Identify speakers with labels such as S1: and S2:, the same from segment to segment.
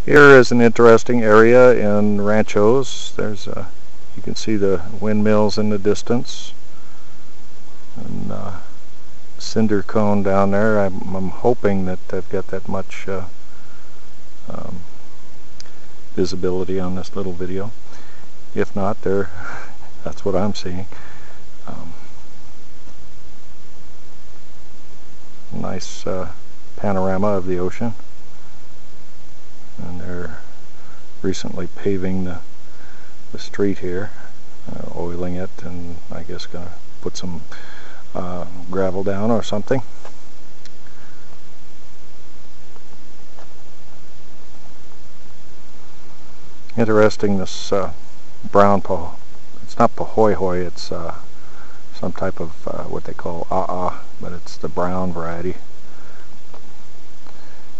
S1: Here is an interesting area in Ranchos. You can see the windmills in the distance, and cinder cone down there. I'm hoping that I've got that much visibility on this little video. If not, that's what I'm seeing. Nice panorama of the ocean. And they're recently paving the street here, oiling it, and I guess gonna put some gravel down or something. Interesting, this brown it's not pahoehoe, it's some type of what they call but it's the brown variety.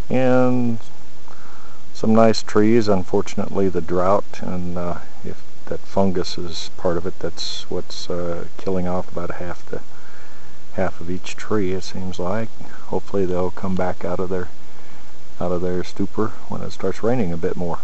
S1: And some nice trees. Unfortunately, the drought, and if that fungus is part of it, that's what's killing off about half of each tree, it seems like. Hopefully they'll come back out of their stupor when it starts raining a bit more.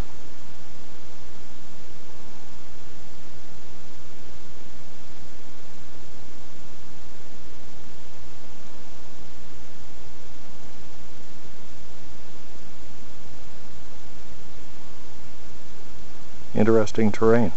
S1: Interesting terrain.